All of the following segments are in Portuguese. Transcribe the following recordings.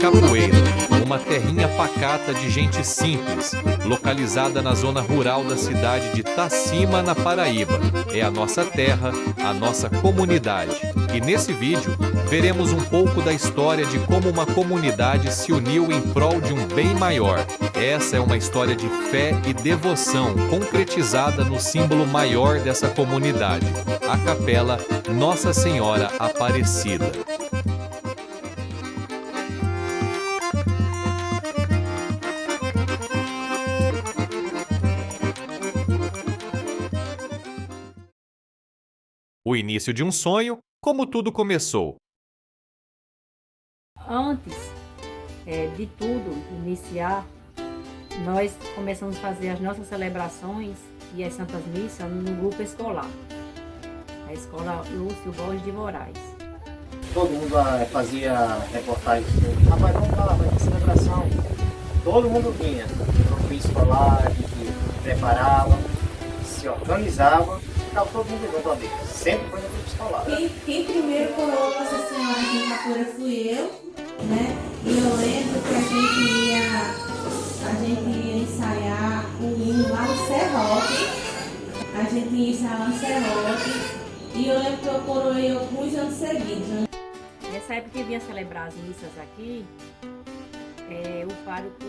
Capoeira, uma terrinha pacata de gente simples, localizada na zona rural da cidade de Itacima, na Paraíba. É a nossa terra, a nossa comunidade. E nesse vídeo, veremos um pouco da história de como uma comunidade se uniu em prol de um bem maior. Essa é uma história de fé e devoção concretizada no símbolo maior dessa comunidade, a Capela Nossa Senhora Aparecida. O início de um sonho, como tudo começou. Antes de tudo iniciar, nós começamos a fazer as nossas celebrações e as Santas Missas no grupo escolar, a Escola Lúcio Borges de Moraes. Todo mundo fazia reportagem, rapaz, vamos lá, vai ter celebração. Todo mundo vinha, no grupo escolar, a gente preparava, se organizava, ficava todo mundo junto ali. Sempre foi no grupo escolar. Quem primeiro coroou Nossa Senhora aqui em Capoeira fui eu, né? E eu lembro que a gente ia ensaiar um hino lá no Serrote. A gente ia ensaiar lá no Serrote. E eu lembro que eu coroei alguns anos seguidos. Nessa época que vinha celebrar as missas aqui, o pároco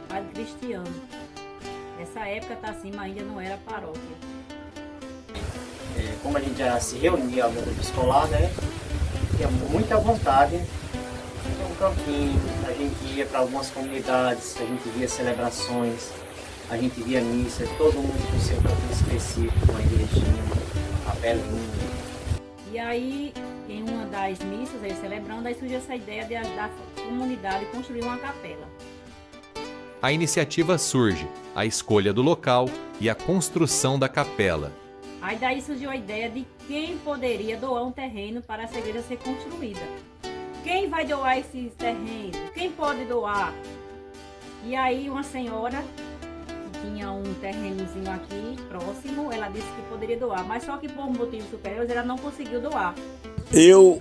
Padre Cristiano. Nessa época, Itacima ainda não era paróquia. Como a gente já se reunia no grupo escolar, né? Tinha muita vontade de um campinho, a gente ia para algumas comunidades, a gente via celebrações, a gente via missa, todo mundo com seu campinho específico, uma igrejinha, uma capelinha. E aí, em uma das missas, aí celebrando, aí surgiu essa ideia de da comunidade construir uma capela. A iniciativa surge, a escolha do local e a construção da capela. Aí daí surgiu a ideia de quem poderia doar um terreno para essa igreja ser construída. Quem vai doar esses terrenos? Quem pode doar? E aí uma senhora que tinha um terrenozinho aqui próximo, ela disse que poderia doar, mas só que por motivos superiores ela não conseguiu doar. Eu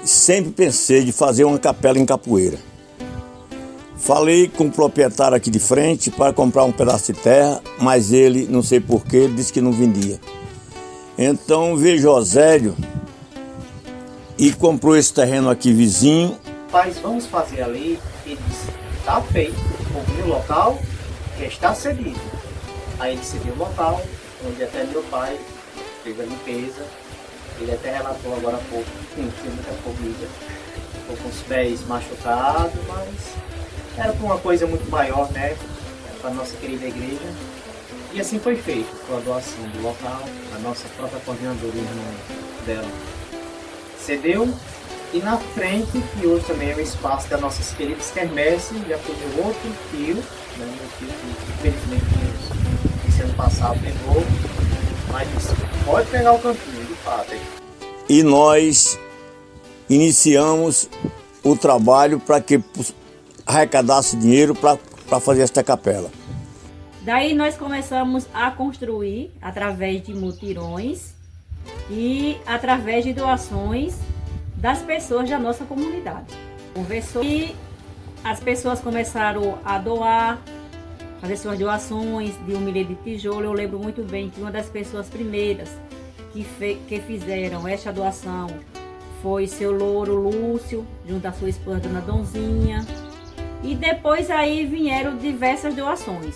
sempre pensei de fazer uma capela em Capoeira. Falei com o proprietário aqui de frente para comprar um pedaço de terra, mas ele, não sei porquê, disse que não vendia. Então veio Josélio e comprou esse terreno aqui vizinho. Mas vamos fazer ali, ele disse, está feito, ouviu o local, já está cedido. Aí ele cedeu o local, onde até meu pai fez a limpeza. Ele até relatou agora há pouco, tinha muita comida, ficou com os pés machucados, mas era para uma coisa muito maior, né? Para a nossa querida igreja. E assim foi feito, com a doação do local, a nossa própria coordenadora, irmã dela, cedeu. E na frente, que hoje também é o espaço das nossas queridas quermesse, já foi meu outro tio, né? Meu tio que infelizmente esse ano passado pegou, mas disse, pode pegar o campinho, de fato. E nós iniciamos o trabalho para que arrecadasse dinheiro para fazer esta capela. Daí nós começamos a construir através de mutirões e através de doações das pessoas da nossa comunidade. Conversou e as pessoas começaram a doar, fazer suas doações de um milheiro de tijolo. Eu lembro muito bem que uma das pessoas primeiras que fizeram esta doação foi seu louro Lúcio, junto à sua esposa Dona Donzinha. E depois aí vieram diversas doações.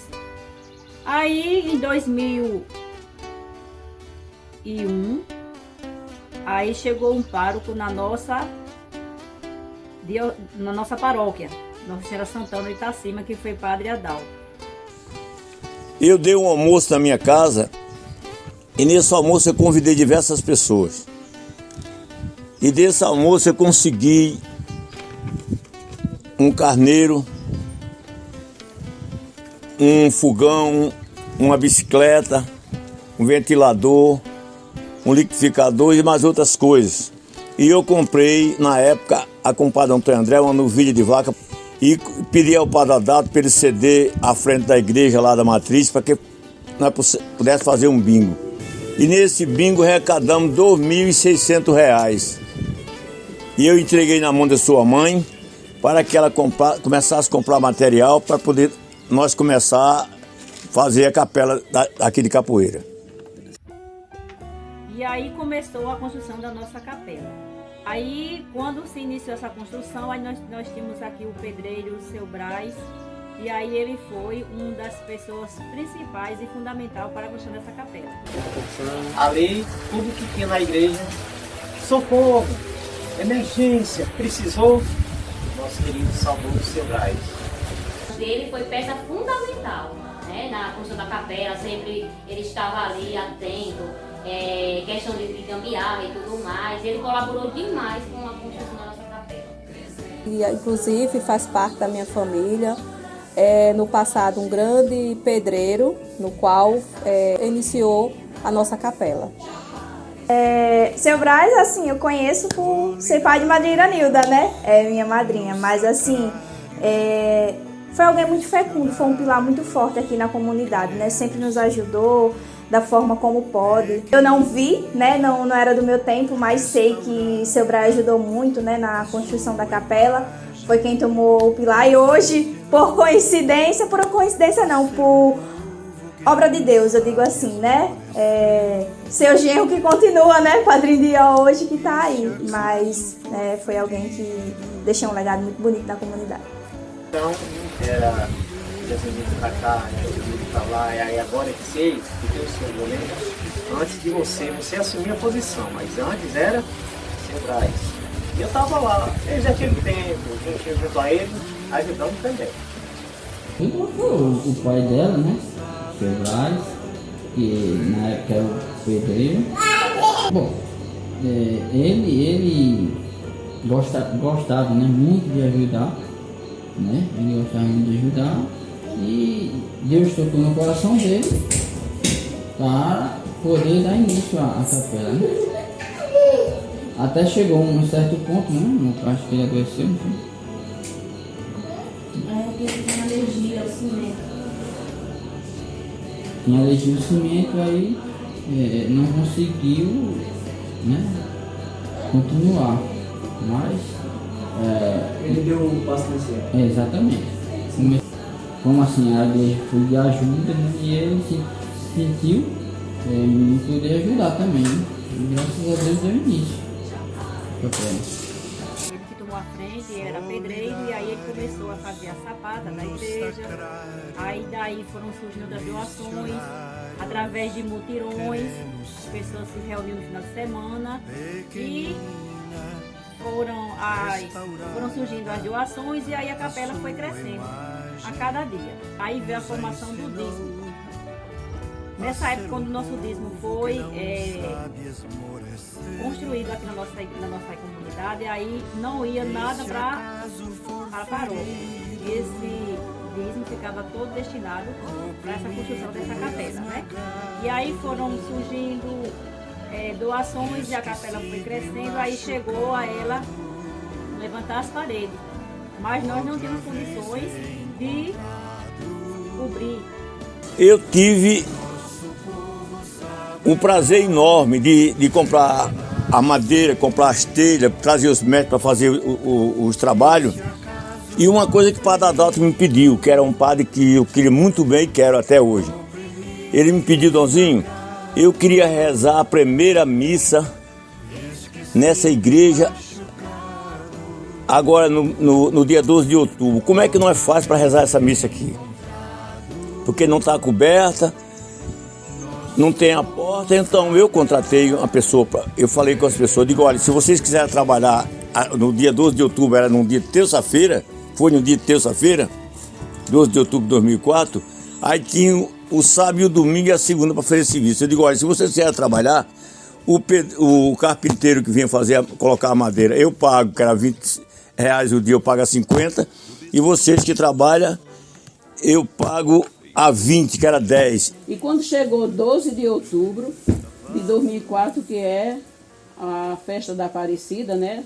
Aí em 2001, aí chegou um pároco na nossa paróquia, Nossa Senhora Santana de Itacima, que foi Padre Adalto. Eu dei um almoço na minha casa e nesse almoço eu convidei diversas pessoas. E desse almoço eu consegui um carneiro, um fogão, uma bicicleta, um ventilador, um liquidificador e mais outras coisas. E eu comprei, na época, a com o Padre Antônio André, uma novilha de vaca, e pedi ao Padre Adalto para ele ceder à frente da igreja lá da Matriz, para que nós pudéssemos fazer um bingo. E nesse bingo arrecadamos R$ 2.600. e eu entreguei na mão da sua mãe para que ela começasse a comprar material para poder nós começar a fazer a capela aqui de Capoeira. E aí começou a construção da nossa capela. Aí, quando se iniciou essa construção, aí nós tínhamos aqui o pedreiro, o seu Braz, e aí ele foi uma das pessoas principais e fundamental para a construção dessa capela. Ali, tudo que tinha na igreja, socorro, emergência, precisou, nosso querido saudoso seu Braz. Ele foi peça fundamental, né, na construção da capela, sempre ele estava ali atento, questão de gambiarra e tudo mais, ele colaborou demais com a construção da nossa capela. E, inclusive faz parte da minha família, no passado um grande pedreiro, no qual iniciou a nossa capela. Seu Braz, assim, eu conheço por ser pai de Madrinha Iranilda, né? É minha madrinha, mas assim, foi alguém muito fecundo, foi um pilar muito forte aqui na comunidade, né? Sempre nos ajudou da forma como pode. Eu não vi, né? Não era do meu tempo, mas sei que seu Braz ajudou muito, né? Na construção da capela. Foi quem tomou o pilar e hoje, por coincidência não, por obra de Deus, eu digo assim, né? Seu genro que continua, né? Padrinho de hoje que tá aí, mas foi alguém que deixou um legado muito bonito na comunidade. Então, era Jesus pra cá, Jesus pra lá, e aí agora que sei, que Deus foi goleiro. Antes de você assumia a posição, mas antes era seu Braz. E eu tava lá, desde aquele tempo, junto a ele, ajudando também. Quem colocou o pai dela, né? Seu Braz, que na época era o pedreiro. Bom, ele gostava, né, muito de ajudar, né? Ele gostava muito de ajudar e Deus tocou no coração dele para poder dar início à capela, né? Até chegou um certo ponto, né? Eu acho que ele adoeceu, não foi? Ele tem alergia ao cimento. Tinha alergia ao cimento, aí não conseguiu, né, continuar. Mas Ele deu um passo nesse ano. exatamente. Como assim, a igreja foi de ajuda, né, e ele se sentiu em poder ajudar também, né? E graças a Deus deu início. Ele que tomou a frente era pedreiro e aí ele começou a fazer a sapata da igreja. Aí daí foram surgindo as doações, através de mutirões, as pessoas se reuniam no final de semana e foram surgindo as doações e aí a capela foi crescendo a cada dia. Aí veio a formação do dízimo. Nessa época, quando o nosso dízimo foi construído aqui na nossa comunidade, aí não ia nada para a paróquia. Esse dízimo ficava todo destinado para essa construção dessa capela, né? E aí foram surgindo doações e a capela foi crescendo, aí chegou a ela levantar as paredes. Mas nós não tínhamos condições de cobrir. Eu tive um prazer enorme de comprar a madeira, comprar as telhas, trazer os médicos para fazer os trabalhos. E uma coisa que o padre Adalto me pediu, que era um padre que eu queria muito bem e quero até hoje. Ele me pediu, Donzinho, eu queria rezar a primeira missa nessa igreja agora no dia 12 de outubro. Como é que nós faz para rezar essa missa aqui? Porque não está coberta, não tem a porta, então eu contratei uma pessoa, eu falei com as pessoas, digo, olha, se vocês quiserem trabalhar no dia 12 de outubro, era no dia de terça-feira, foi no dia de terça-feira, 12 de outubro de 2004, aí tinha o sábado e o domingo e a segunda para fazer serviço. Eu digo, olha, se vocês quiserem trabalhar, o carpinteiro que vinha colocar a madeira, eu pago, que era R$20 o dia, eu pago 50, e vocês que trabalham, eu pago a 20, que era 10. E quando chegou 12 de outubro de 2004, que é a festa da Aparecida, né?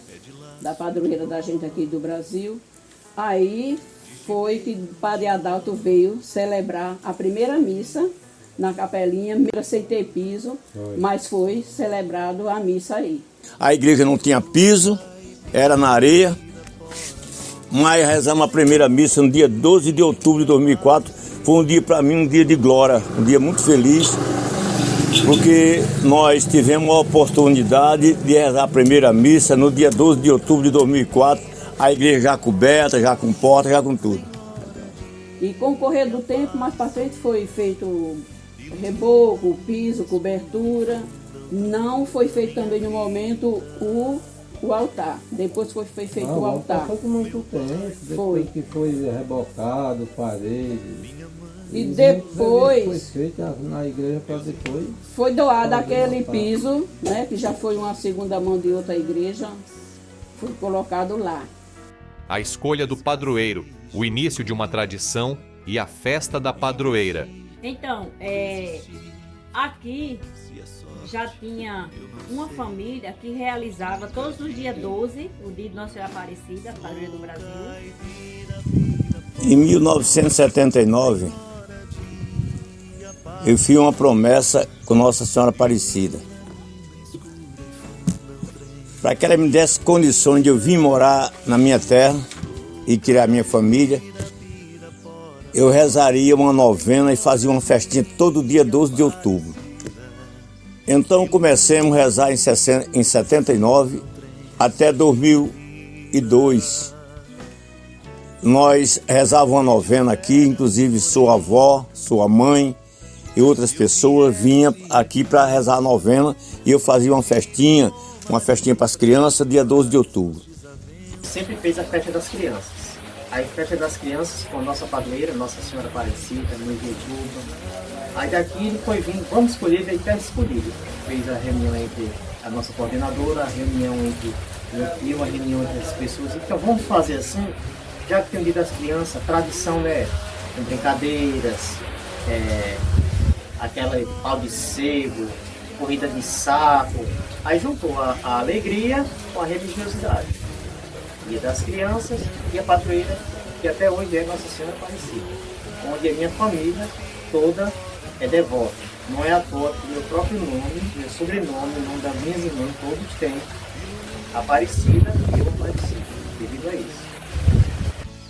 Da padroeira da gente aqui do Brasil, aí foi que o padre Adalto veio celebrar a primeira missa na capelinha, sem ter piso, mas foi celebrado a missa aí. A igreja não tinha piso, era na areia, mas rezamos a primeira missa no dia 12 de outubro de 2004. Foi um dia para mim, um dia de glória, um dia muito feliz, porque nós tivemos a oportunidade de rezar a primeira missa no dia 12 de outubro de 2004, a igreja já coberta, já com porta, já com tudo. E com o correr do tempo, mais para frente foi feito reboco, piso, cobertura. Não foi feito também no momento o altar. Depois foi feito o altar. Foi com muito tempo, depois que foi rebocado, parede. E depois foi feito na igreja para depois. Foi doado aquele piso, né, que já foi uma segunda mão de outra igreja, foi colocado lá. A escolha do padroeiro, o início de uma tradição e a festa da padroeira. Então, aqui já tinha uma família que realizava todos os dias 12, o dia de Nossa Senhora Aparecida, padroeira do Brasil. Em 1979, eu fiz uma promessa com Nossa Senhora Aparecida, para que ela me desse condições de eu vir morar na minha terra e criar minha família. Eu rezaria uma novena e fazia uma festinha todo dia 12 de outubro. Então comecemos a rezar em 79 até 2002. Nós rezávamos uma novena aqui, inclusive sua avó, sua mãe e outras pessoas vinham aqui para rezar a novena e eu fazia uma festinha para as crianças, dia 12 de outubro. Sempre fez a festa das crianças. Aí festa das crianças com a nossa padroeira, Nossa Senhora Aparecida, no Iguetuba. Aí daqui ele foi vindo, vamos escolher, ele está escolhido. Fez a reunião entre a nossa coordenadora, a reunião entre eu, a reunião entre as pessoas. Então vamos fazer assim, já que tem o dia das crianças, a tradição, né? Com brincadeiras, aquela pau de sebo, corrida de saco. Aí juntou a alegria com a religiosidade. Dia das crianças e a padroeira, que até hoje é Nossa Senhora Aparecida, onde a minha família toda é devota. Não é à toa que meu próprio nome, meu sobrenome, o nome das minhas irmãs, todos têm Aparecida e eu Aparecida, devido a isso.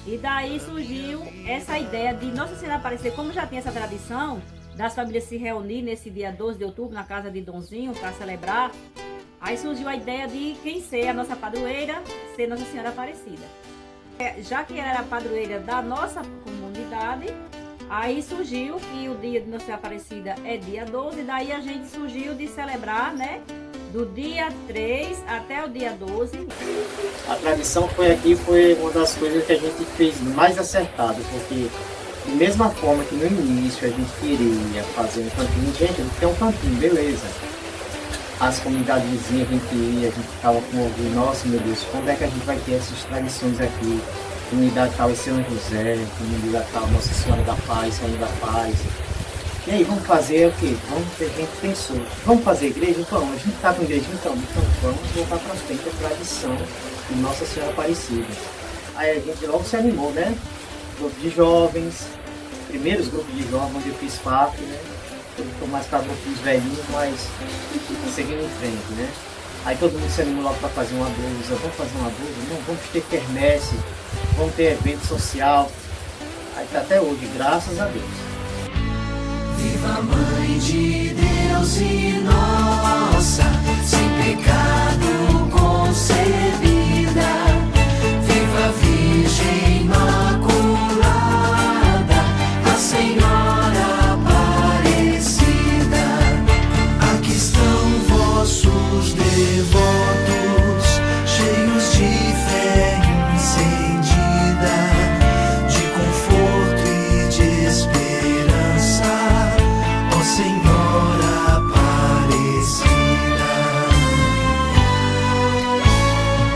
E daí surgiu essa ideia de Nossa Senhora Aparecida, como já tem essa tradição das famílias se reunir nesse dia 12 de outubro na casa de Donzinho para celebrar. Aí surgiu a ideia de quem ser a nossa padroeira, ser Nossa Senhora Aparecida. Já que ela era a padroeira da nossa comunidade, aí surgiu que o dia de Nossa Senhora Aparecida é dia 12, daí a gente surgiu de celebrar, né, do dia 3 até o dia 12. A tradição foi uma das coisas que a gente fez mais acertado, porque da mesma forma que no início a gente queria fazer um cantinho, gente, a gente tem um cantinho, beleza. As comunidades vizinhas a gente ia, a gente ficava com orgulho, nossa meu Deus, quando é que a gente vai ter essas tradições aqui? Comunidade tal é São José, comunidade tal Nossa Senhora da Paz, Rainha da Paz. E aí, vamos fazer o quê? A gente pensou, vamos fazer igreja? Então, a gente está com igreja, então vamos voltar para frente a tradição de Nossa Senhora Aparecida. Aí a gente logo se animou, né? Grupo de jovens, primeiros grupos de jovens onde eu fiz parte, né? Eu estou mais para grupos velhinhos, mas seguindo em frente, né? Aí todo mundo se animou logo para fazer uma blusa. Vamos fazer uma blusa? Não, vamos ter quermesse, vamos ter evento social. Aí está até hoje, graças a Deus. Viva Mãe de Deus e nossa, sem pecado concebida. Viva Virgem Imaculada, a Senhora Aparecida. Aqui estão vossos devotos, cheios de fé encendida, de conforto e de esperança, ó Senhora Aparecida.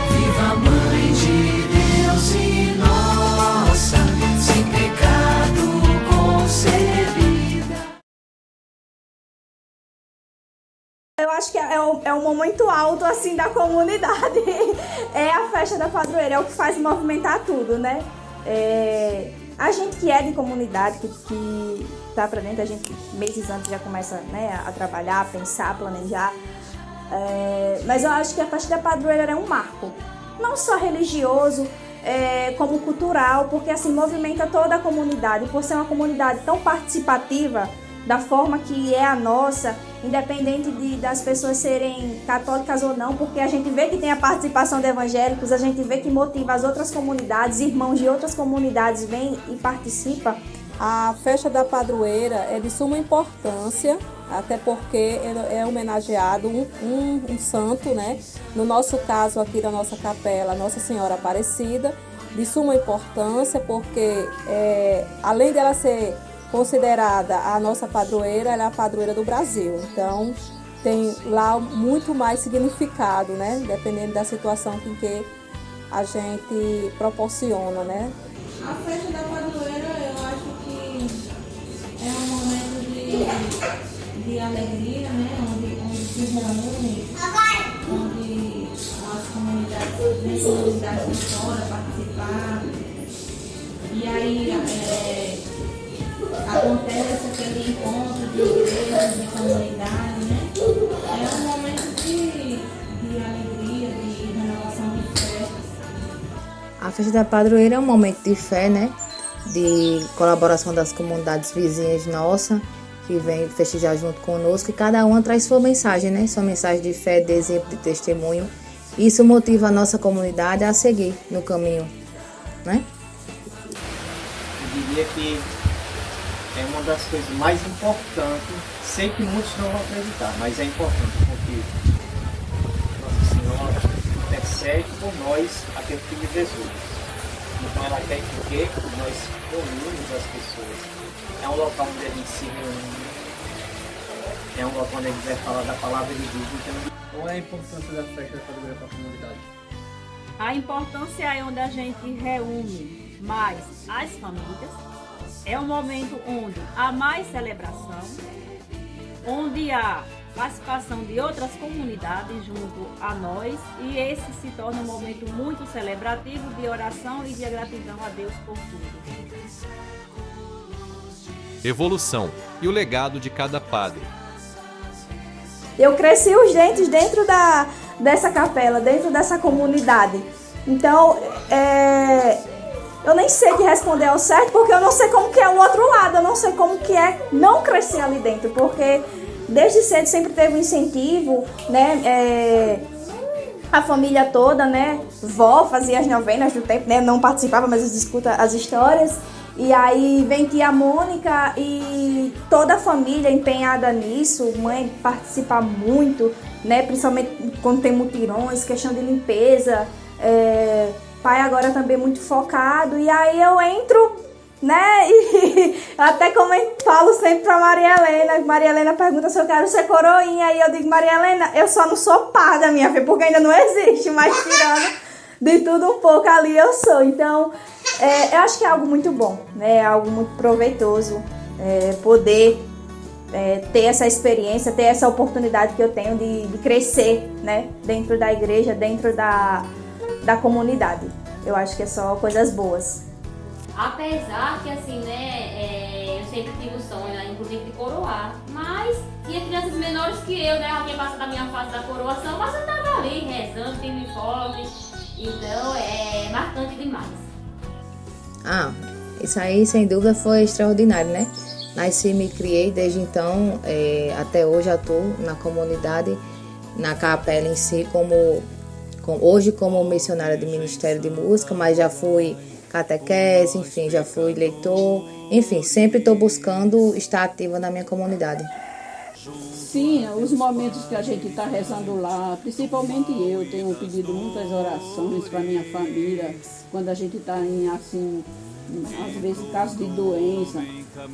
Viva Mãe de Deus e nossa, sem pecado concebida. Eu acho que é um momento alto, assim, da comunidade. É a festa da padroeira, é o que faz movimentar tudo, né? A gente que é de comunidade, que tá pra dentro, a gente meses antes já começa, né, a trabalhar, a pensar, a planejar. Mas eu acho que a festa da padroeira é um marco. não só religioso, como cultural, porque assim movimenta toda a comunidade. Por ser uma comunidade tão participativa, da forma que é a nossa, independente das pessoas serem católicas ou não, porque a gente vê que tem a participação de evangélicos, a gente vê que motiva as outras comunidades, irmãos de outras comunidades vêm e participam. A festa da padroeira é de suma importância, até porque é homenageado um santo, né? No nosso caso aqui da nossa capela, Nossa Senhora Aparecida, de suma importância, porque além dela ser considerada a nossa padroeira, ela é a padroeira do Brasil. Então tem lá muito mais significado, né? Dependendo da situação em que a gente proporciona, né? A festa da padroeira, eu acho que é um momento de alegria, né? Onde se reúne, onde as comunidades de fora participar. E aí acontece aquele encontro de igrejas, de comunidade, né? É um momento de alegria, de renovação de fé. A festa da padroeira é um momento de fé, né? De colaboração das comunidades vizinhas nossas, que vem festejar junto conosco, e cada uma traz sua mensagem, né? Sua mensagem de fé, de exemplo, de testemunho. Isso motiva a nossa comunidade a seguir no caminho, né? Eu diria que é uma das coisas mais importantes. Sei que muitos não vão acreditar, mas é importante porque Nossa Senhora intercede por nós, aquele que de Jesus. Então ela quer que nós unimos as pessoas. É um local onde a gente se reúne, é um local onde a gente vai falar da palavra de Deus. Então, qual é a importância da festa da padroeira para a comunidade? A importância é onde a gente reúne mais as famílias. É um momento onde há mais celebração, onde há participação de outras comunidades junto a nós, e esse se torna um momento muito celebrativo de oração e de gratidão a Deus por tudo. Evolução e o legado de cada padre. Eu cresci os dentes dentro dessa capela, dentro dessa comunidade. Então, eu nem sei te responder ao certo, porque eu não sei como que é o outro lado, eu não sei como que é não crescer ali dentro, porque desde cedo sempre teve um incentivo, né? A família toda, né? Vó fazia as novenas do tempo, né? Não participava, mas escuta as histórias. E aí vem tia Mônica e toda a família empenhada nisso, mãe participa muito, né? Principalmente quando tem mutirões, questão de limpeza, pai agora também muito focado. E aí eu entro, né? E até como eu falo sempre pra Maria Helena pergunta se eu quero ser coroinha, aí eu digo, Maria Helena, eu só não sou parda, minha filha, porque ainda não existe, mas tirando de tudo um pouco ali eu sou. Então, eu acho que é algo muito bom, né? É algo muito proveitoso, poder ter essa experiência, ter essa oportunidade que eu tenho de crescer, né? Dentro da igreja, dentro da comunidade. Eu acho que é só coisas boas. Apesar que, assim, né, eu sempre tive o sonho, né, inclusive, de coroar. Mas tinha crianças menores que eu, né, alguém passa da minha fase da coroação, mas eu estava ali rezando, firme e forte. Então, é marcante demais. Isso aí, sem dúvida, foi extraordinário, né? Nasci e me criei, desde então, até hoje atuo na comunidade, na capela em si, hoje como missionária do Ministério de Música, mas já fui catequese, enfim, já fui leitor, enfim, sempre estou buscando estar ativa na minha comunidade. Sim, os momentos que a gente está rezando lá, principalmente eu tenho pedido muitas orações para minha família, quando a gente está em, assim, às vezes caso de doença,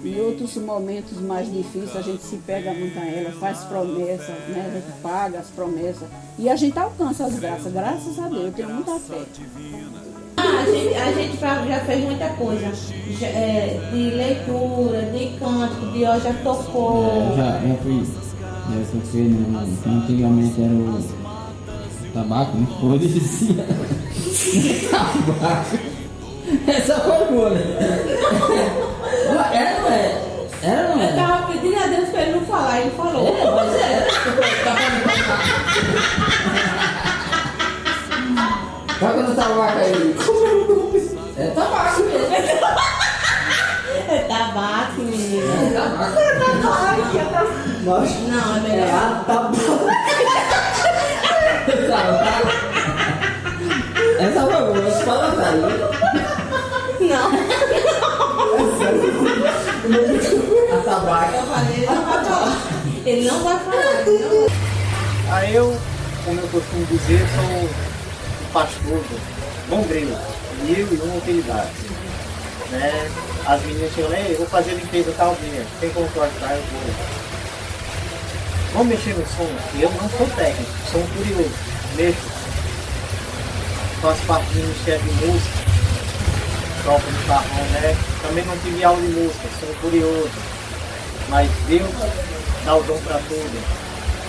em outros momentos mais difíceis a gente se pega muito a ela, faz promessas, né? A gente paga as promessas e a gente alcança as graças a Deus, eu tenho muita fé. A gente já fez muita coisa, de leitura, de canto, de ó, já tocou. Já toquei antigamente era o tabaco, né? Hoje dizia tabaco. Essa foi boa, né? Era, não é? Era, não é? Eu tava pedindo a Deus pra ele não falar, ele falou. Mas era. Tá tabaco aí. É tabaco mesmo. É tabaco, menina. É tabaco. Não, é melhor. Essa foi boa, você fala aí. Não. A tabaco. Eu falei, ele não vai falar. Ele não vai falar. Aí eu, como eu costumo dizer, sou um pastor bombril, 1001 utilidades. Né? As meninas chegam, eu vou fazer limpeza tal dia, tem como tu ajudar? Eu vou. Vamos mexer no som? Eu não sou técnico, sou um curioso, mexo. Faço parte do Ministério de Música, toco no carrão, né? Também não tive aula de música, sou um curioso. Mas Deus dá o dom para tudo.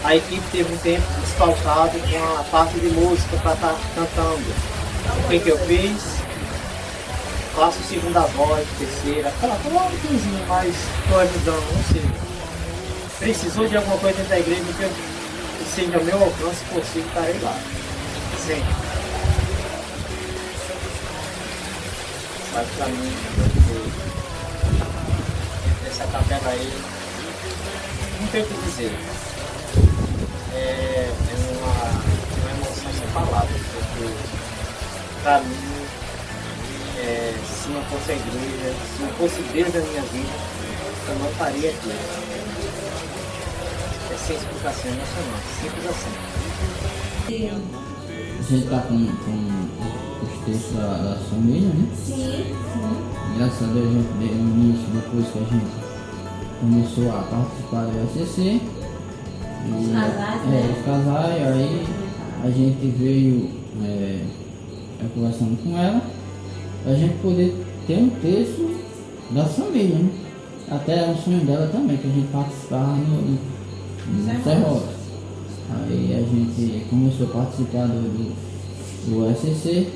A equipe teve um tempo desfalcado com a parte de música para estar cantando. O que eu fiz? Faço segunda voz, terceira, canto lá um pouquinho, mas estou ajudando, não sei. Precisou de alguma coisa dentro da igreja que eu seja ao meu alcance, consigo estarei lá. Sempre. Mas para mim, essa capela aí, não tem o que dizer. É uma emoção sem palavras, porque para mim, se não fosse a igreja, se não fosse Deus na minha vida, eu não estaria aqui. É sem explicação emocionante, simples assim. A gente tá com os textos da família, né? Sim. Graças a Deus a gente deu início depois que a gente começou a participar do SCC. Os casais, né? Os casais, aí a gente veio conversando com ela, pra gente poder ter um texto da família, né? Até é um sonho dela também, que a gente participar no Serrote. Aí a gente começou a participar do SCC,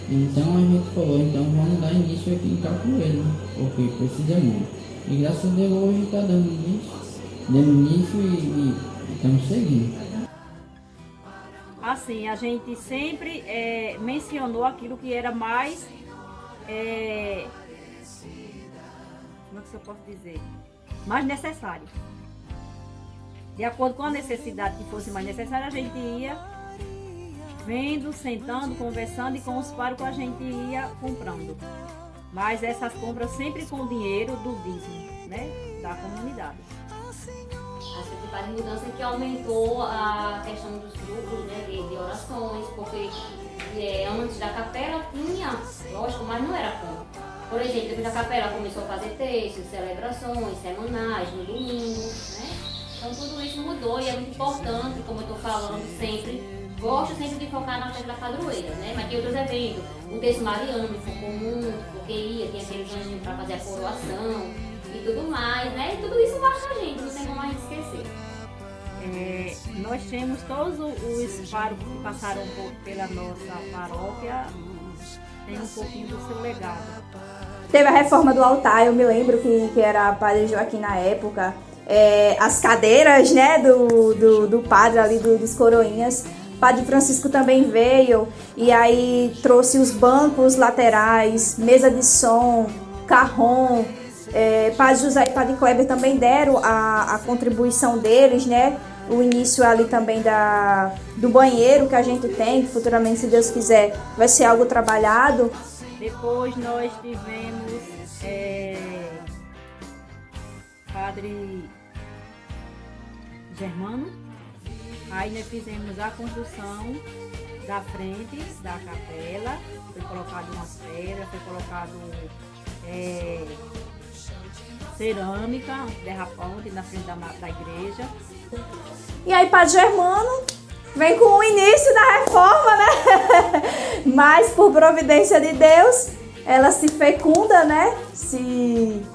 então a gente falou, então vamos dar início aqui em Capoeira, né? Porque precisa muito. E graças a Deus hoje está dando início e estamos seguindo. Assim, a gente sempre mencionou aquilo que era mais, como é que eu posso dizer, mais necessário. De acordo com a necessidade que fosse mais necessária, a gente ia vendo, sentando, conversando e com os párocos a gente ia comprando. Mas essas compras sempre com o dinheiro do dízimo, né, da comunidade. As principais mudanças que aumentou a questão dos grupos, né, de orações, porque antes da capela tinha, lógico, mas não era como. Por exemplo, depois da capela começou a fazer textos, celebrações semanais, no domingo, né? Então tudo isso mudou e é muito importante, como eu estou falando sempre, gosto sempre de focar na festa da padroeira, né? Mas tem outros eventos, o texto mariano me focou muito, porque tinha aqueles anjinhos para fazer a coroação e tudo mais, né? E tudo isso marca a gente, não tem como a gente esquecer. Nós temos todos os párocos que passaram pela nossa paróquia, tem um pouquinho do seu legado. Teve a reforma do altar, eu me lembro que era Padre Joaquim na época. As cadeiras, né, do padre ali, dos coroinhas. Padre Francisco também veio e aí trouxe os bancos laterais, mesa de som, carrom. Padre José e Padre Kleber também deram a contribuição deles, né? O início ali também do banheiro que a gente tem, que futuramente, se Deus quiser, vai ser algo trabalhado. Depois nós tivemos Padre Germano, aí nós fizemos a construção da frente da capela, foi colocado umas pedras, foi colocado cerâmica, derrapante na frente da igreja. E aí Padre Germano vem com o início da reforma, né? Mas por providência de Deus, ela se fecunda, né? Se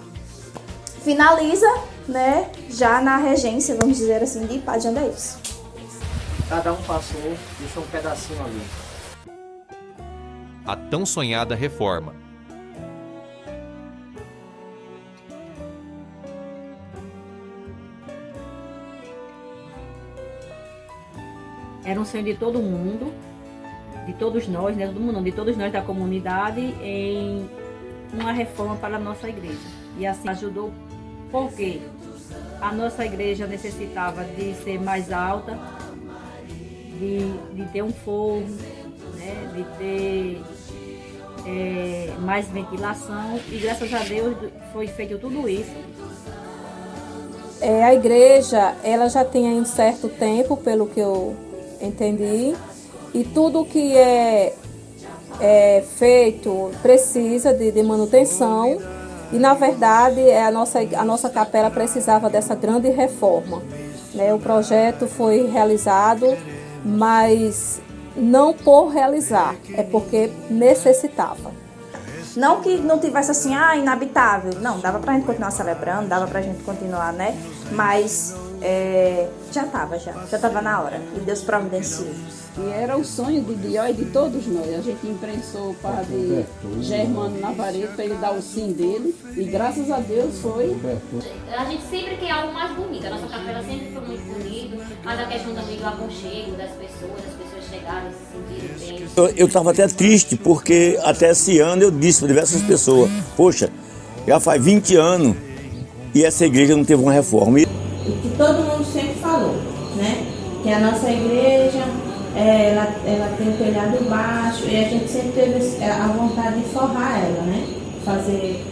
finaliza, né? Já na regência, vamos dizer assim, de Padre Jandaíus. Cada um passou, deixou um pedacinho ali. A tão sonhada reforma. Era um sonho de todo mundo, de todos nós, né, todo mundo não, de todos nós da comunidade em uma reforma para a nossa igreja. E assim ajudou porque a nossa igreja necessitava de ser mais alta, de ter um forro, né, de ter mais ventilação, e graças a Deus foi feito tudo isso. A igreja, ela já tem aí um certo tempo, pelo que eu entendi, e tudo que é feito precisa de manutenção, e na verdade a nossa capela precisava dessa grande reforma, né? O projeto foi realizado, mas não por realizar, é porque necessitava. Não que não tivesse assim, inabitável. Não, dava pra gente continuar celebrando, dava pra gente continuar, né? Mas já tava na hora. E Deus providenciou. E era o sonho do Dió e de todos nós. A gente imprensou o padre Germano na parede para ele dar o sim dele. E graças a Deus foi. A gente sempre quer algo mais bonito. A nossa capela sempre foi muito bonita. Mas a questão também do aconchego das pessoas chegarem e se sentirem bem. Eu estava até triste, porque até esse ano eu disse para diversas pessoas, poxa, já faz 20 anos e essa igreja não teve uma reforma. E que todo mundo sempre falou, né? Que a nossa igreja, ela tem o telhado baixo, e a gente sempre teve a vontade de forrar ela, né?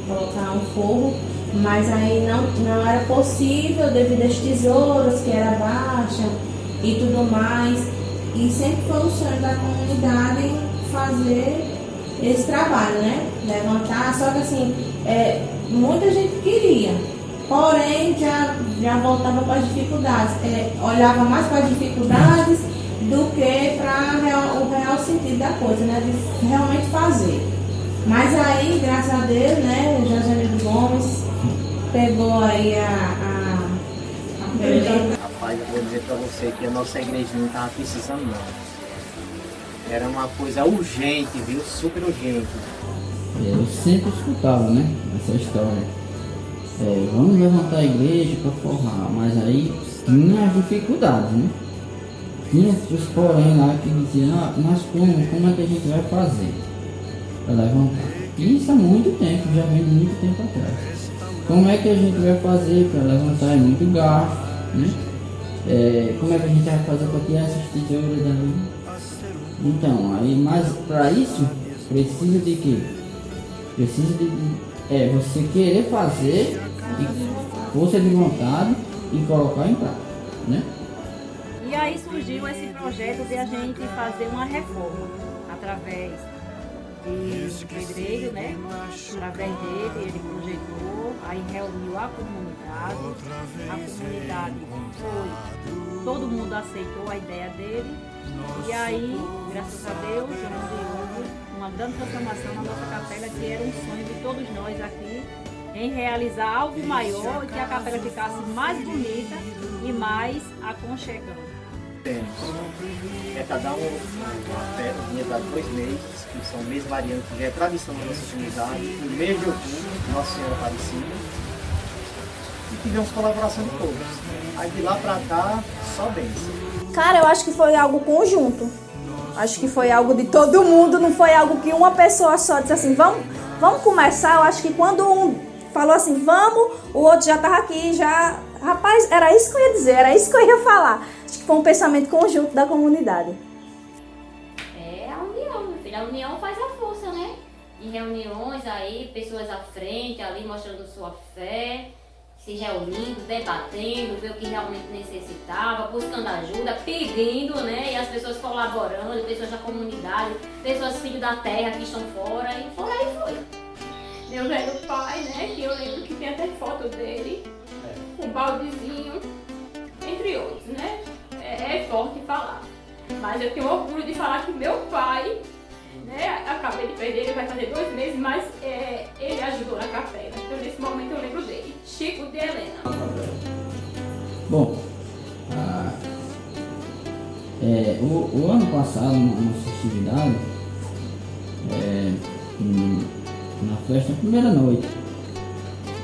Colocar um forro, mas aí não era possível devido às tesouras, que era baixa e tudo mais. E sempre foi o sonho da comunidade fazer esse trabalho, né? Levantar, só que assim, muita gente queria, porém já voltava para as dificuldades, olhava mais para as dificuldades do que para o real sentido da coisa, né? De realmente fazer. Mas aí, graças a Deus, né, José Gomes pegou aí Rapaz, eu vou dizer pra você que a nossa igrejinha não estava precisando não. Era uma coisa urgente, viu? Super urgente. Eu sempre escutava, né, essa história. Vamos levantar a igreja para forrar, mas aí tinha as dificuldades, né? Tinha os porém lá que diziam, mas como é que a gente vai fazer para levantar? Isso há muito tempo, já vem muito tempo atrás. Como é que a gente vai fazer para levantar? É muito gasto, né? Como é que a gente vai fazer para tirar essas tesouras dali? Então, aí, mas para isso precisa de quê? Precisa de você querer fazer, e força de vontade e colocar em prática, né? E aí surgiu esse projeto de a gente fazer uma reforma através de pedreiro, né? Através dele, ele projetou, aí reuniu a comunidade foi, todo mundo aceitou a ideia dele, e aí, graças a Deus, houve uma grande transformação na nossa capela, que era um sonho de todos nós aqui, em realizar algo maior e que a capela ficasse mais bonita e mais aconchegante. Cada uma festa, vinha dar 2 meses, que são mês variante, que já é tradição da nossa comunidade, no mês de outubro, Nossa Senhora Aparecida, e tivemos colaboração de todos. Aí de lá pra cá, só bênção. Cara, eu acho que foi algo conjunto. Acho que foi algo de todo mundo, não foi algo que uma pessoa só disse assim, vamos começar. Eu acho que quando um falou assim, vamos, o outro já estava aqui, já... Rapaz, era isso que eu ia dizer, era isso que eu ia falar. Acho que foi um pensamento conjunto da comunidade. É a união, meu filho. A união faz a força, né? Em reuniões aí, pessoas à frente, ali mostrando sua fé, se reunindo, debatendo, ver o que realmente necessitava, buscando ajuda, pedindo, né? E as pessoas colaborando, pessoas da comunidade, pessoas filhos da terra que estão fora, e por aí foi. Meu velho pai, né? Que eu lembro que tem até foto dele, com um baldezinho, entre outros, né? É forte falar. Mas eu tenho orgulho de falar que meu pai, né? Acabei de perder, ele vai fazer 2 meses, mas ele ajudou na capela. Então nesse momento eu lembro dele, Chico de Helena. Bom, o ano passado, na festividade, na festa, na primeira noite,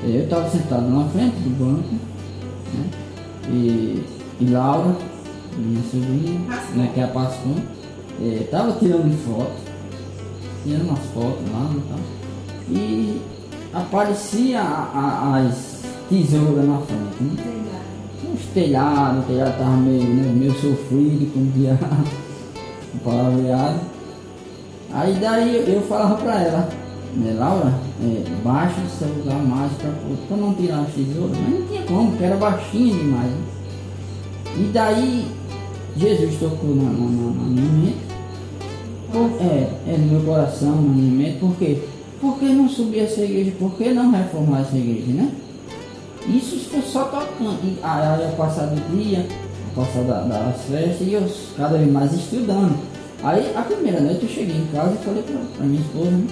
eu estava sentado na frente do banco, né? E Laura, minha sobrinha, né, que é a Pascom, Tava tirando umas fotos lá e tal, e aparecia as tesouras na frente, né? Os telhados, o telhado tava meio sofrido, como dia palavreado. Aí daí eu falava pra ela, né, Laura, baixa o celular mais pra não tirar as tesouras, mas não tinha como, porque era baixinha demais, né? E daí Jesus tocou na minha mente, no meu coração, na minha mente, por quê? Por que não subir essa igreja? Por que não reformar essa igreja, né? Isso foi só tocando. E aí ao passar do dia, ao passar das festas, e eu cada vez mais estudando. Aí a primeira noite eu cheguei em casa e falei pra minha esposa, né?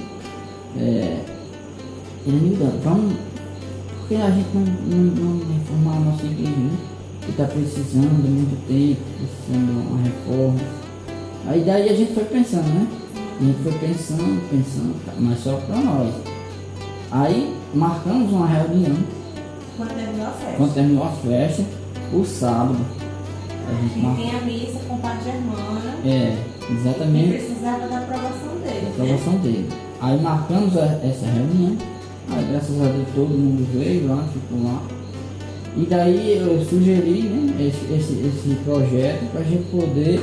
Elenilda, por que a gente não reformar a nossa igreja, né? Que está precisando de muito tempo, precisando de uma reforma. Aí daí a gente foi pensando, né? A gente foi pensando, mas só para nós. Aí marcamos uma reunião. Quando terminou a festa, o sábado. A gente marcou. Tem a missa com o padre Germana. Exatamente. E precisava da aprovação dele. Da aprovação dele. Aí marcamos essa reunião. Aí graças a Deus todo mundo veio lá, ficou lá. E daí eu sugeri, né, esse projeto para a gente poder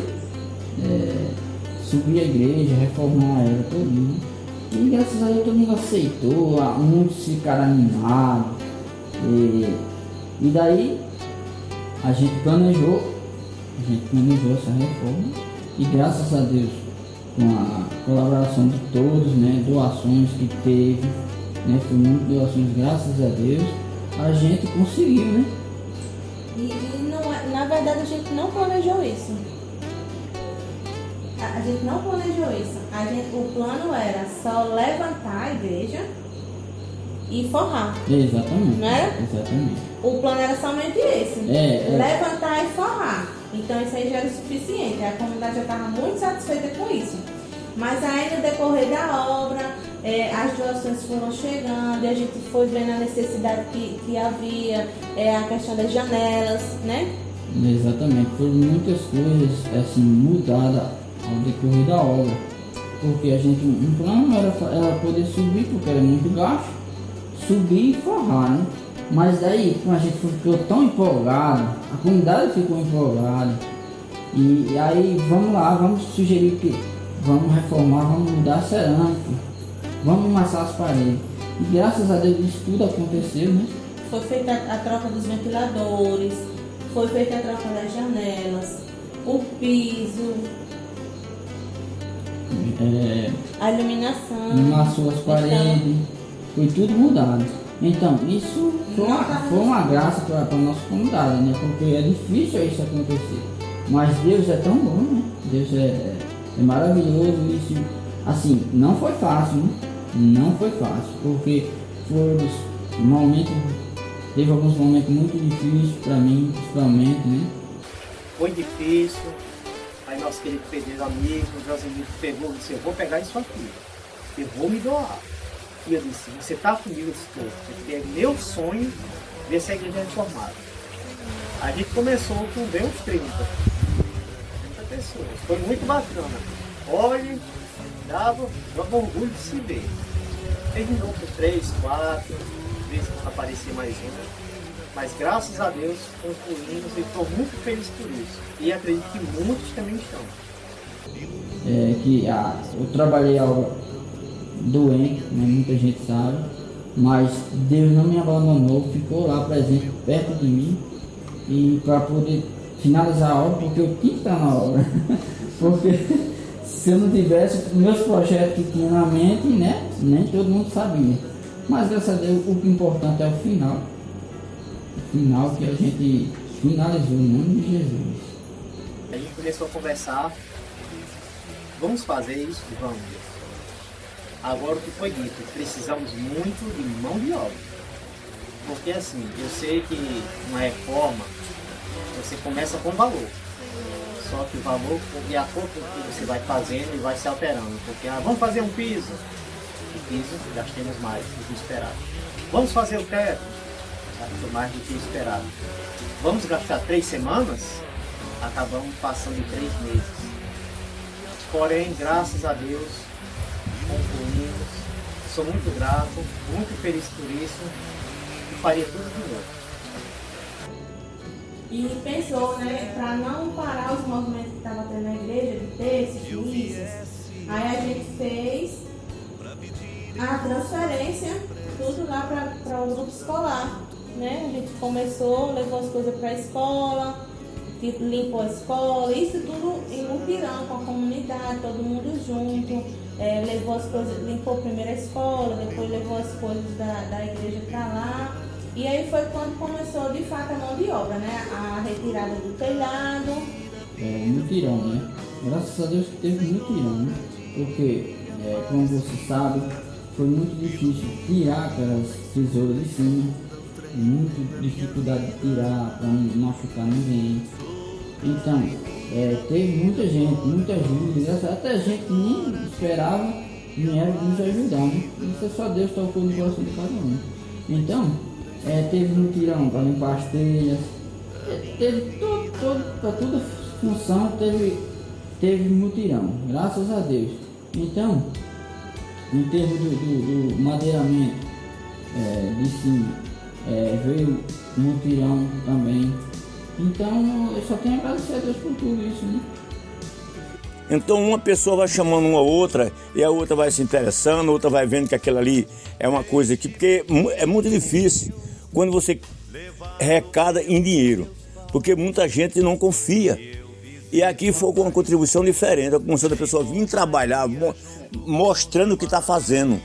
subir a igreja, reformar ela todinha. E graças a Deus todo mundo aceitou, muitos ficaram animados. E daí a gente planejou essa reforma. E graças a Deus, com a colaboração de todos, né, doações que teve, né, foi muitas doações, graças a Deus, a gente conseguiu, né? E na verdade a gente não planejou isso. A gente não planejou isso. O plano era só levantar a igreja e forrar. Exatamente. Não era? Exatamente. O plano era somente esse. Levantar e forrar. Então isso aí já era o suficiente. A comunidade já estava muito satisfeita com isso. Mas aí no decorrer da obra, as doações foram chegando e a gente foi vendo a necessidade que havia, a questão das janelas, né? Exatamente, foram muitas coisas assim mudadas ao decorrer da obra. Porque a gente, um plano era poder subir, porque era muito gasto, subir e forrar, né? Mas daí, como a gente ficou tão empolgado, a comunidade ficou empolgada, e aí vamos sugerir que vamos reformar, vamos mudar a cerâmica, vamos amassar as paredes. E graças a Deus isso tudo aconteceu, né? Foi feita a troca dos ventiladores, foi feita a troca das janelas, o piso, a iluminação. Amassou as paredes, foi tudo mudado. Então, isso foi uma graça para a nossa comunidade, né? Porque é difícil isso acontecer. Mas Deus é tão bom, né? Deus é maravilhoso. Isso, assim, não foi fácil, né? Não foi fácil, porque teve alguns momentos muito difíceis para mim, principalmente, né? Foi difícil. Aí nosso querido pedreiro amigo, o Josimito pegou e disse, eu vou pegar isso aqui, eu vou me doar. E eu disse, você está comigo? Eu disse, porque é meu sonho ver essa igreja reformada. A gente começou com bem uns 30 pessoas, foi muito bacana. Olha, dava orgulho de se ver. Terminou com 3, 4, vezes aparecia mais uma. Mas graças a Deus concluímos e estou muito feliz por isso. E acredito que muitos também estão. Eu trabalhei a obra doente, né? Muita gente sabe, mas Deus não me abandonou, ficou lá presente perto de mim e para poder finalizar a obra, porque eu tinha que estar na obra. Porque se eu não tivesse os meus projetos que tinha na mente, né? Nem todo mundo sabia. Mas graças a Deus o que é importante é o final. O final que a gente finalizou em nome de Jesus. A gente começou a conversar. Vamos fazer isso? Vamos. Agora o que foi dito, precisamos muito de mão de obra. Porque assim, eu sei que uma reforma, você começa com valor. Só que o valor, de acordo com o que você vai fazendo, ele vai se alterando. Porque vamos fazer um piso. O piso, gastemos mais do que esperado. Vamos fazer o teto, gastou mais do que esperado. Vamos gastar 3 semanas, acabamos passando em 3 meses. Porém, graças a Deus, concluímos. Sou muito grato, muito feliz por isso e faria tudo de novo. E pensou, né, para não parar os movimentos que estavam tendo na igreja, de terços, missas, aí a gente fez a transferência, tudo lá para o grupo escolar, né? A gente começou, levou as coisas para a escola, limpou a escola, isso tudo em mutirão com a comunidade, todo mundo junto, levou as coisas, limpou primeiro a escola, depois levou as coisas da igreja para lá. E aí foi quando começou de fato a mão de obra, né? A retirada do telhado. Mutirão, né? Graças a Deus que teve mutirão, né? Porque, como você sabe, foi muito difícil tirar aquelas tesouras de cima, muita dificuldade de tirar para não machucar ninguém. Então, teve muita gente, muita ajuda, até gente que nem esperava vieram nos ajudar, né? Isso é só Deus tocou no coração de cada um. Então, teve mutirão para limpar as telhas, teve para toda função, teve mutirão, graças a Deus. Então, em termos do madeiramento de cima, veio mutirão também. Então, eu só tenho a agradecer a Deus por tudo isso, né? Então uma pessoa vai chamando uma outra e a outra vai se interessando, a outra vai vendo que aquilo ali é uma coisa que... Porque é muito difícil quando você arrecada em dinheiro, porque muita gente não confia. E aqui foi com uma contribuição diferente, a pessoa vir trabalhar, mostrando o que está fazendo.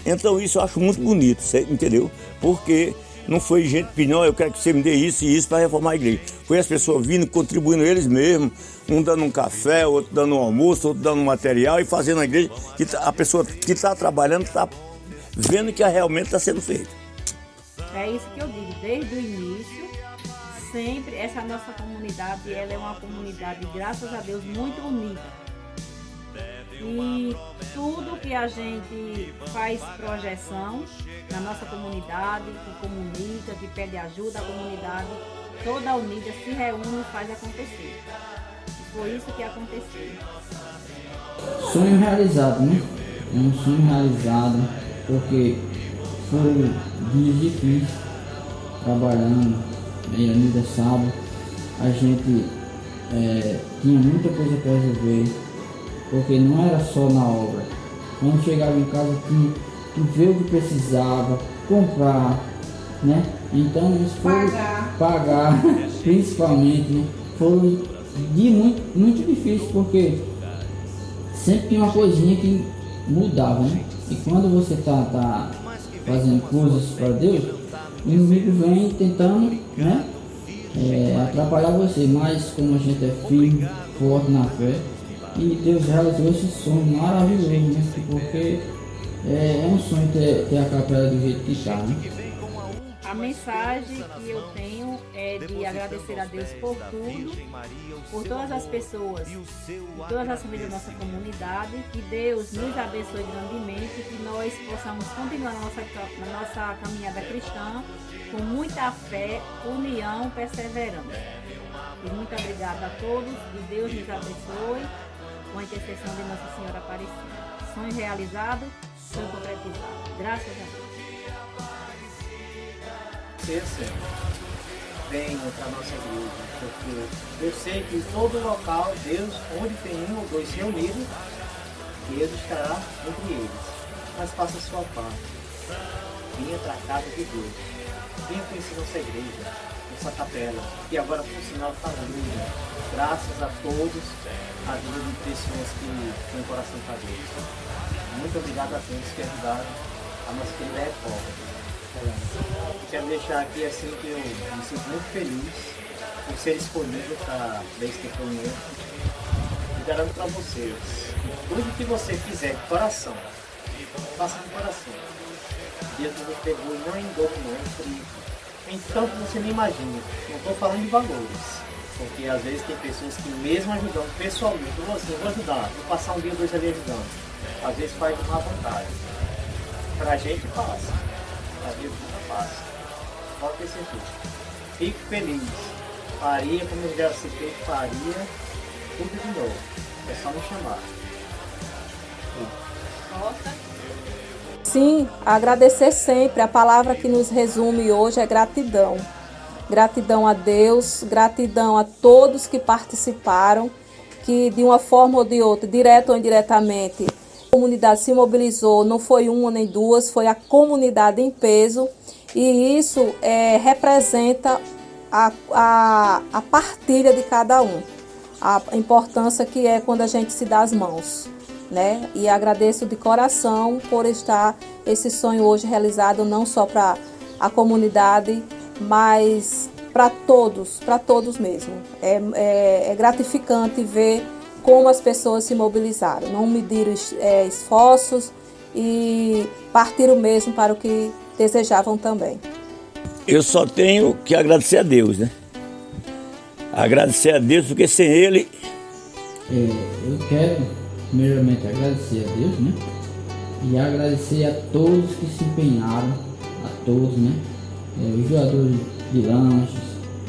Então isso eu acho muito bonito, você entendeu? Porque não foi gente pedindo, eu quero que você me dê isso e isso para reformar a igreja. Foi as pessoas vindo, contribuindo eles mesmos, um dando um café, outro dando um almoço, outro dando um material e fazendo a igreja, que a pessoa que está trabalhando está vendo que realmente está sendo feito. É isso que eu digo, desde o início, sempre essa nossa comunidade, ela é uma comunidade, graças a Deus, muito unida. E tudo que a gente faz projeção na nossa comunidade, que comunica, que pede ajuda à comunidade, toda unida se reúne e faz acontecer. E foi isso que aconteceu. Sonho realizado, né? É um sonho realizado, porque foram dias difíceis, trabalhando, ainda sábado, a gente tinha muita coisa para resolver, porque não era só na obra. Quando chegava em casa, tu vê o que precisava, comprar, né? Então isso foi pagar principalmente, né? Foi de muito difícil, porque sempre tinha uma coisinha que mudava, né? E quando você tá fazendo coisas para Deus, o inimigo vem tentando, né? Atrapalhar você, mas como a gente é firme, forte na fé, e Deus realizou esse sonho maravilhoso, né? Porque é um sonho ter a capela do jeito que está, né? A mensagem que eu tenho é de agradecer a Deus por tudo, por todas as pessoas, por todas as famílias da nossa comunidade, que Deus nos abençoe grandemente, que nós possamos continuar na nossa caminhada cristã com muita fé, união, perseverança. E muito obrigada a todos, que Deus nos abençoe com a intercessão de Nossa Senhora Aparecida. Sonho realizado, sonho concretizado. Graças a Deus. Venham para a nossa igreja, porque eu sei que em todo local, Deus, onde tem um ou dois reunidos, Deus estará entre eles. Mas faça a sua parte. Venha para a casa de Deus. Venha conhecer nossa igreja, nossa capela, que agora por sinal está linda. Graças a todos, a vida de pessoas que têm coração para Deus. Muito obrigado a todos que ajudaram a nossa querida reforma. Quero deixar aqui assim que eu me sinto muito feliz por ser escolhido para dar esse depoimento. E garanto para vocês, tudo que você fizer de coração, faça de coração. Deus nos pegou não em dor, não em frio. Então que você nem imagina. Não estou falando de valores, porque às vezes tem pessoas que mesmo ajudando pessoalmente, você vou ajudar, vou passar um dia ou dois ali ajudando. Às vezes faz de má vontade. Para a gente passa. A vida não passa. Pode ter certeza. Fico feliz. Faria, como eu já citei, faria tudo de novo. É só me chamar. Sim, agradecer sempre. A palavra que nos resume hoje é gratidão. Gratidão a Deus, gratidão a todos que participaram, que de uma forma ou de outra, direta ou indiretamente, a comunidade se mobilizou, não foi uma nem duas, foi a comunidade em peso, e isso representa a partilha de cada um, a importância que é quando a gente se dá as mãos, né? E agradeço de coração por estar esse sonho hoje realizado não só para a comunidade, mas para todos mesmo. É gratificante ver como as pessoas se mobilizaram, não mediram esforços e partiram mesmo para o que desejavam também. Eu só tenho que agradecer a Deus, né? Agradecer a Deus, porque sem Ele... Eu quero, primeiramente, agradecer a Deus, né? E agradecer a todos que se empenharam, a todos, né? Os doadores de lanches,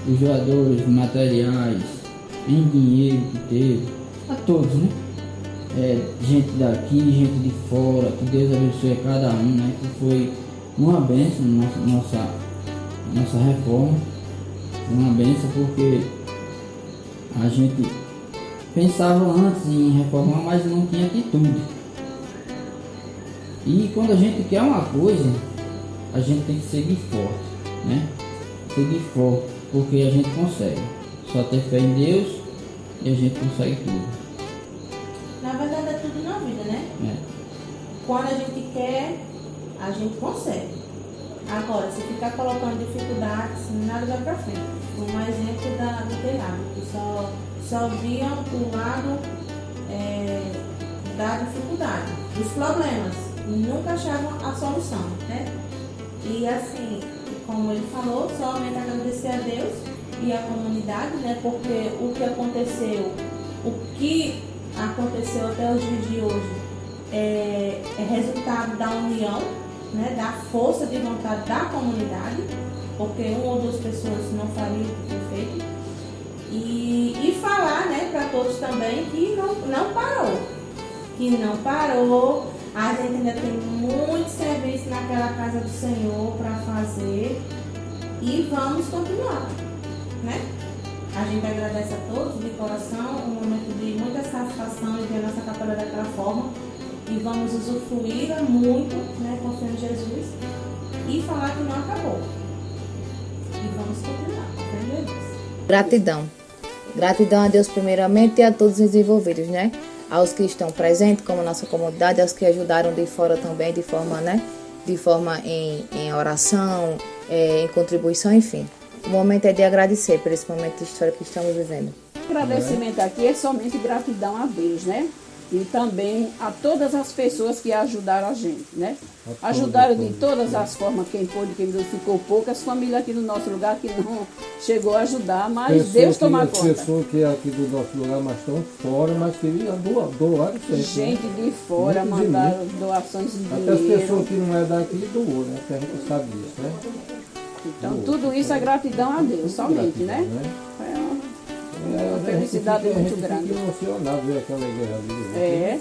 os doadores de materiais, em dinheiro que teve, a todos, né? Gente daqui, gente de fora, que Deus abençoe a cada um, né? Que foi uma bênção nossa reforma, uma bênção porque a gente pensava antes em reformar, mas não tinha atitude. E quando a gente quer uma coisa, a gente tem que seguir forte, né? Seguir forte, porque a gente consegue. Só ter fé em Deus e a gente consegue tudo. Na verdade é tudo na vida, né? Quando a gente quer, a gente consegue. Agora, se ficar colocando dificuldades, nada vai pra frente. Um exemplo do telhado, que só viam o lado da dificuldade, dos problemas, e nunca achavam a solução, né? E assim, como ele falou, somente agradecer a Deus e a comunidade, né? Porque o que aconteceu até os dias de hoje é resultado da união, né? Da força de vontade da comunidade, porque uma ou duas pessoas não fariam o que foi feito. E falar, né, para todos também que não parou. Que não parou. A gente ainda tem muito serviço naquela casa do Senhor para fazer e vamos continuar, né? A gente agradece a todos de coração, um momento de muita satisfação de ver a nossa capela daquela forma e vamos usufruir muito, né, confiando em Jesus e falar que não acabou. E vamos continuar, confiando em Jesus. Gratidão. Gratidão a Deus primeiramente e a todos os envolvidos, né? Aos que estão presentes, como a nossa comunidade, aos que ajudaram de fora também, de forma, né? De forma em oração, em contribuição, enfim. O momento é de agradecer por esse momento de história que estamos vivendo. O agradecimento aqui é somente gratidão a Deus, né? E também a todas as pessoas que ajudaram a gente, né? Ajudaram de todas as formas, quem pôde, quem não, ficou poucas famílias aqui no nosso lugar que não chegou a ajudar, mas Deus toma conta. Pessoas que é aqui do nosso lugar, mas estão fora, mas queriam doar sempre. Gente de fora mandaram doações de dinheiro. Até as pessoas que não é daqui doou, né? Que a gente sabe disso, né? Então tudo isso é gratidão a Deus, somente, né? É uma felicidade muito grande. Fica emocionado ver aquela igreja ali. É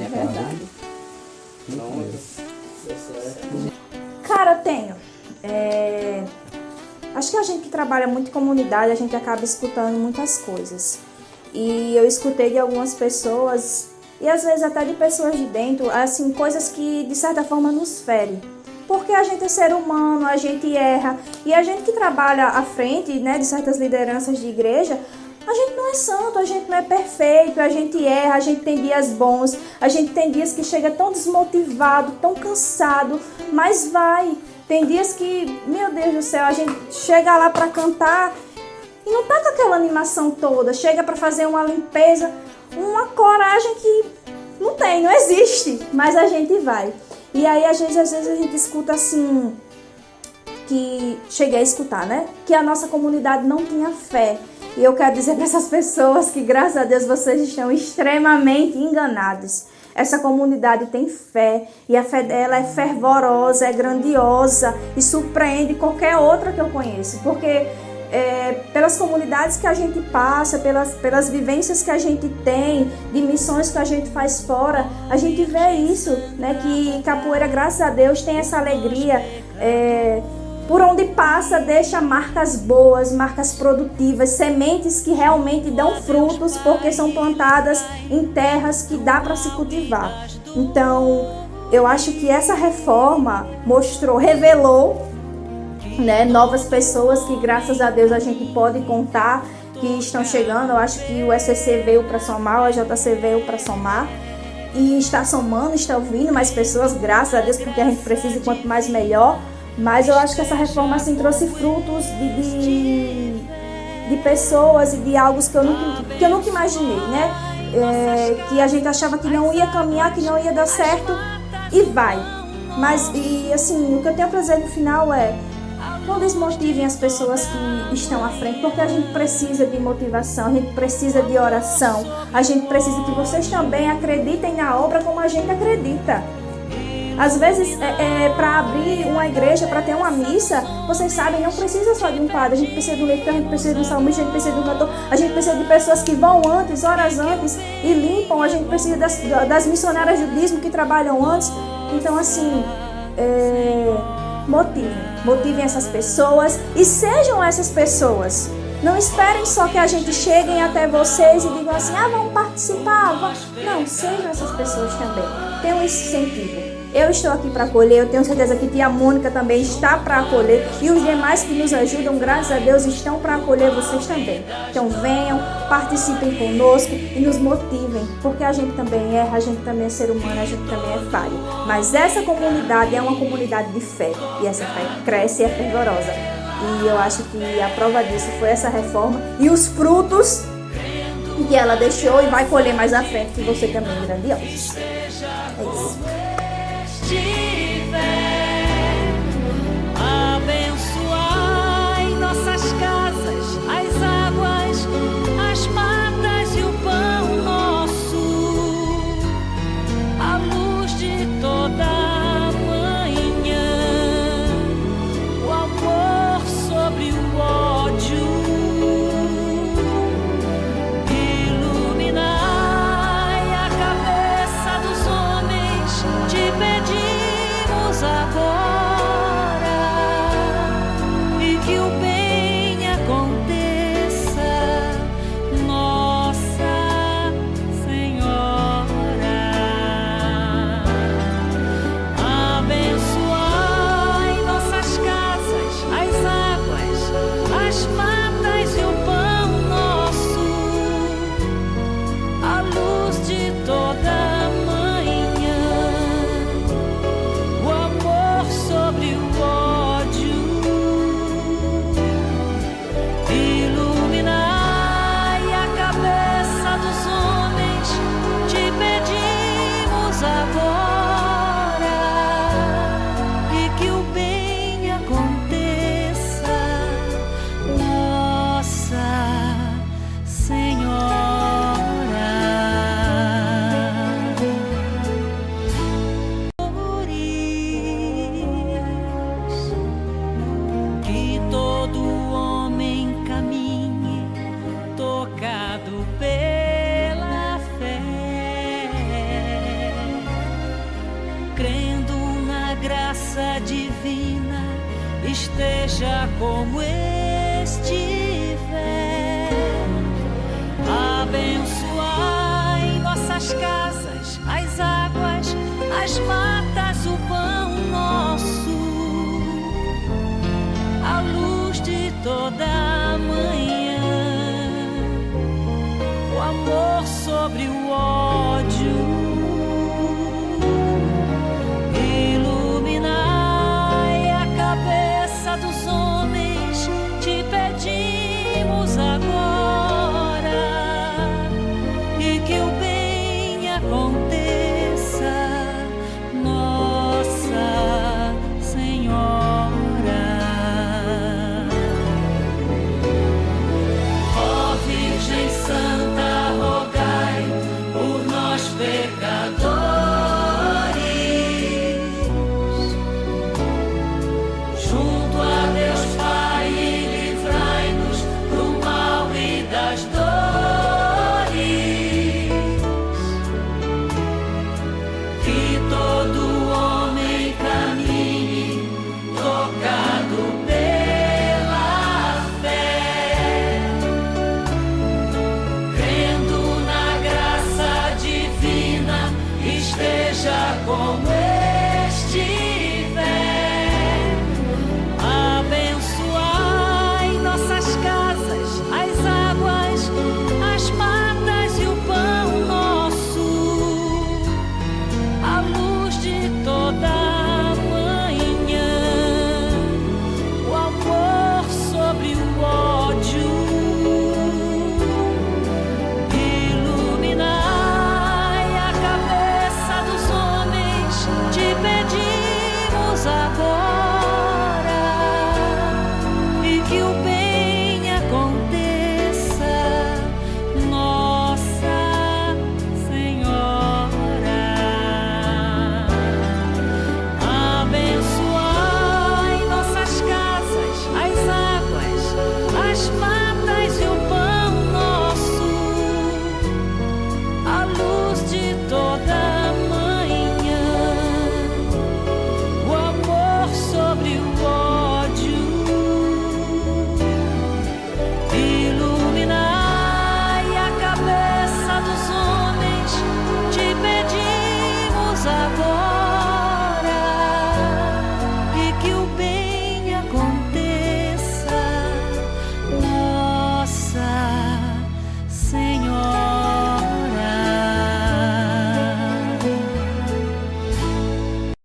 verdade. Cara, tenho. Acho que a gente que trabalha muito em comunidade, a gente acaba escutando muitas coisas. E eu escutei de algumas pessoas, e às vezes até de pessoas de dentro, assim, coisas que de certa forma nos ferem. Porque a gente é ser humano, a gente erra. E a gente que trabalha à frente, né, de certas lideranças de igreja, a gente não é santo, a gente não é perfeito, a gente erra, a gente tem dias bons, a gente tem dias que chega tão desmotivado, tão cansado, mas vai. Tem dias que, meu Deus do céu, a gente chega lá para cantar e não tá com aquela animação toda, chega para fazer uma limpeza, uma coragem que não existe, mas a gente vai. E aí, às vezes a gente escuta assim, que cheguei a escutar, né? Que a nossa comunidade não tinha fé. E eu quero dizer para essas pessoas que, graças a Deus, vocês estão extremamente enganados. Essa comunidade tem fé, e a fé dela é fervorosa, é grandiosa e surpreende qualquer outra que eu conheço. Porque pelas comunidades que a gente passa, pelas vivências que a gente tem, de missões que a gente faz fora, a gente vê isso, né? Que capoeira, graças a Deus, tem essa alegria. Por onde passa, deixa marcas boas, marcas produtivas, sementes que realmente dão frutos, porque são plantadas em terras que dá para se cultivar. Então, eu acho que essa reforma revelou, né, novas pessoas que, graças a Deus, a gente pode contar que estão chegando. Eu acho que o SCC veio para somar, o AJC veio para somar e está somando, está ouvindo mais pessoas, graças a Deus, porque a gente precisa, e quanto mais melhor. Mas eu acho que essa reforma assim, trouxe frutos de pessoas e de algo que eu nunca imaginei, né? Que a gente achava que não ia caminhar, que não ia dar certo, e vai. Mas, assim, o que eu tenho a dizer no final é: não desmotivem as pessoas que estão à frente, porque a gente precisa de motivação, a gente precisa de oração, a gente precisa que vocês também acreditem na obra como a gente acredita. Às vezes, para abrir uma igreja, para ter uma missa, vocês sabem, não precisa só de um padre, a gente precisa de um leitor, a gente precisa de um salmista, a gente precisa de um cantor, a gente precisa de pessoas que vão antes, horas antes, e limpam, a gente precisa das missionárias do dízimo que trabalham antes. Então, assim, motivem essas pessoas e sejam essas pessoas. Não esperem só que a gente chegue até vocês e digam assim: vamos participar. Não, sejam essas pessoas também. Tenham esse sentido. Eu estou aqui para acolher, eu tenho certeza que tia Mônica também está para acolher, e os demais que nos ajudam, graças a Deus, estão para acolher vocês também. Então venham, participem conosco e nos motivem, porque a gente também erra, a gente também é ser humano, a gente também é falho. Mas essa comunidade é uma comunidade de fé, e essa fé cresce e é fervorosa. E eu acho que a prova disso foi essa reforma e os frutos que ela deixou e vai colher mais à frente, que você também é grandioso. É isso. Abençoai nossas casas, as águas, as matas e o pão nosso, a luz de toda a manhã, o amor sobre o ódio, iluminai a cabeça dos homens, te pedimos agora, e que o bem aconteça, Nossa Senhora. Abençoai nossas casas, as águas, as matas e o pão nosso, a luz de toda a manhã, o amor sobre o ódio, iluminai a cabeça dos homens, te pedimos agora, e que o bem aconteça, Nossa Senhora. Que todo homem caminhe tocado pela fé, crendo na graça divina, esteja como estiver. Abençoai nossas casas, as águas, as matas, o pão nosso, a luz de toda a manhã, o amor sobre o ódio,